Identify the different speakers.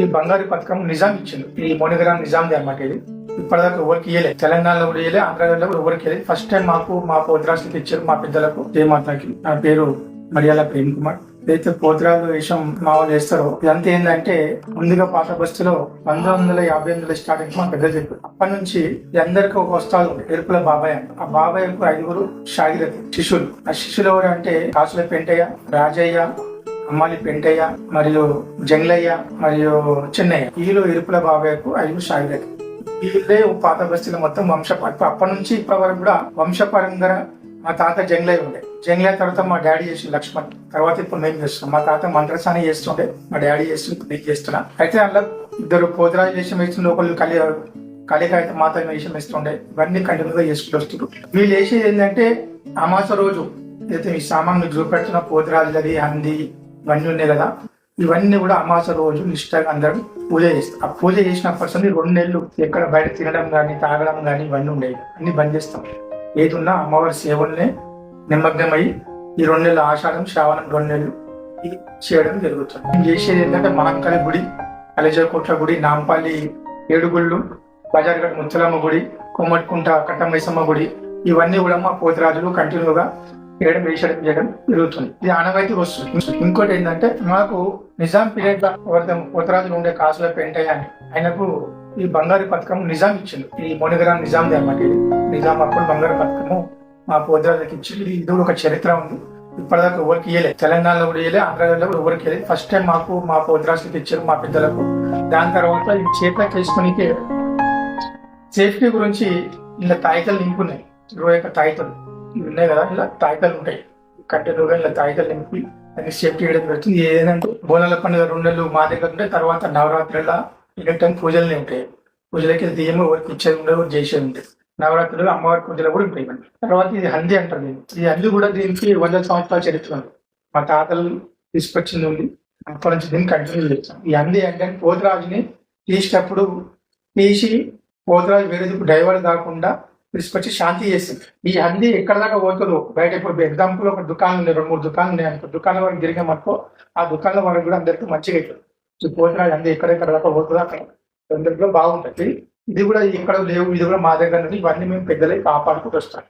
Speaker 1: ఈ బంగారు పథకం నిజాం ఇచ్చింది. ఈ మోనిగ్రామ్ నిజాంది అన్నమాట. ఇది ఇప్పటిదాకా ఎవరికి ఇయ్యలేదు, తెలంగాణలో కూడా ఇయ్యలే, ఆంధ్రాలో కూడా ఎవరికి ఇయ్యలేదు. ఫస్ట్ టైం మాకు మా పోతరాజులకు ఇచ్చారు, మా పెద్దలకు. జయమాతకి. నా పేరు మర్యాల ప్రేమ్ కుమార్. అయితే పోతరాజు వేషం మా వాళ్ళు వేస్తారో ఇదంతా ఏంటంటే, ముందుగా పాత బస్తీలో 1958 స్టార్టింగ్ మా పెద్ద చెప్పారు. అప్పటి నుంచి అందరికి ఒక వస్తాలు ఎరుపుల బాబాయ్. ఆ బాబాయ్కు 5 షాగిరథి శిష్యులు. ఆ శిష్యులు ఎవరు అంటే కాసుల పెంటయ్య, రాజయ్య, అమ్మాలి పెంటయ్య, మరియు జంగ్లయ్య, మరియు చెన్నయ్య. వీళ్ళు ఇరుపుల బాబాయ్కు 5 షాగిరథి. వీళ్ళే పాత బస్తీలో మొత్తం అప్పటి నుంచి ఇప్పటి వరకు కూడా వంశపరంగా మా తాత జంగ్లయ్య ఉండే. జంగ్లయ్య తర్వాత మా డాడీ చేసిన లక్ష్మణ్, తర్వాత ఇప్పుడు మేము చేస్తున్నాం. మా తాత మంత్రసాని చేస్తుండే, మా డాడీ చేస్తుండే, ఇప్పుడు నేను చేస్తున్నా. అయితే అందులో 2 పోతరాజు వేషం వేస్తుండే, ఒకళ్ళు కలికాయత మాత వేషం వేస్తుండే. ఇవన్నీ కంటిన్యూగా చేసుకుంటూ వస్తున్నారు. వీళ్ళు వేసేది ఏంటంటే, అమాస రోజు అయితే ఈ సామాన్లు చూపెడుతున్న పోతరాజులది హంది ఇవన్నీ ఉన్నాయి కదా, ఇవన్నీ కూడా అమాస రోజు నిష్ఠగా అందరూ పూజ చేస్తారు. ఆ పూజ చేసినప్పటి నుండి 2 నెలలు ఎక్కడ బయట తినడం కానీ తాగడం కానీ ఇవన్నీ ఉండేవి. అన్ని బంద్ చేస్తాం. ఏదున్నా అమ్మవారి సేవల్నే నిమగ్నమై ఈ 2 నెలలు ఆషాఢం, శ్రావణం 2 నెలలు ఇది చేయడం జరుగుతుంది. మేము చేసేది ఏంటంటే మహంకాళి గుడి, అలజకోట్ల గుడి, నాంపల్లి ఏడుగుళ్ళు, బజార్గఢ్ ముత్తలమ్మ గుడి, కొమ్మట్కుంట కట్టమైసమ్మ గుడి, ఇవన్నీ కూడా మా పోతరాజులు కంటిన్యూగా వేషడం చేయడం జరుగుతుంది. ఇది ఆనవాయితీ వస్తుంది. ఇంకోటి ఏంటంటే, మాకు నిజాం పీరియడ్ పోతరాజులు ఉండే కాసుల పెంటయ్య అని ఆయనకు ఈ బంగారు పథకం నిజాం ఇచ్చింది. ఈ మోనిగ్రామ్ నిజాంది అన్నమాట. ఇది నిజాం అప్పుడు బంగారు పథకము మా పోతరాజులకు ఇచ్చింది. ఇది ఒక చరిత్ర ఉంది. ఇప్పటిదాకా ఎవరికి ఇయ్యలేదు, తెలంగాణలో కూడా ఇయ్యలే, ఆంధ్రాలో కూడా ఎవరికి ఇయ్యలేదు. ఫస్ట్ టైం మాకు మా పోతరాజులకు ఇచ్చారు, మా పెద్దలకు. దాని తర్వాత ఈ చేతిలోకి వేసుకునికి సేఫ్టీ గురించి ఇలా తాయితలు నింపున్నాయి. 21 తాయితలు ఇవి ఉన్నాయి కదా, ఇలా తాయితలు ఉంటాయి కంటిన్యూగా. ఇలా తాయితలు నింపి దానికి సేఫ్టీ చేయడం జరుగుతుంది. ఏదంటే బోనాల పండుగ 2 నెలలు మా దగ్గర ఉంటాయి. తర్వాత నవరాత్రుల టైం పూజలనే ఉంటాయి. పూజలకి దెయ్యం ఎవరికి ఇచ్చేది ఉండదు, చేసేది ఉంటుంది. నవరాత్రులు అమ్మవారి పూజలు కూడా ఉంటాయి. తర్వాత ఇది హంది అంటారు. ఈ హంది కూడా దీనికి 100 సంవత్సరాల చరిత్ర ఉంది. మా తాతలు తీసుకొచ్చింది ఉంది. అప్పటి నుంచి దీన్ని కంటిన్యూ చేస్తాం. ఈ హంది అంటే పోతరాజుని తీసేటప్పుడు తీసి పోతరాజు వేరే డైవర్ట్ కాకుండా తీసుకొచ్చి శాంతి చేస్తుంది. ఈ హంది ఎక్కడ దాకా పోతుందో బయట, ఇప్పుడు ఎగ్జాంపుల్ ఒక దుకాణం ఉన్నాయి, 2-3 దుకాణాలు ఉన్నాయి అనుకో, దుకాణం వరకు తిరిగామనుకో, ఆ దుకాణం వరకు కూడా అందరికీ మంచిగా అవుతుంది. పోతరాజు హంది ఎక్కడెక్కడ దాకా పోతుందో అక్కడ అందరిలో బాగుంటుంది. ఇది కూడా ఇక్కడ లేవు, ఇది కూడా మా దగ్గర నుండి ఇవన్నీ మేము పెద్దలై కాపాడుకుంటూ వస్తాం.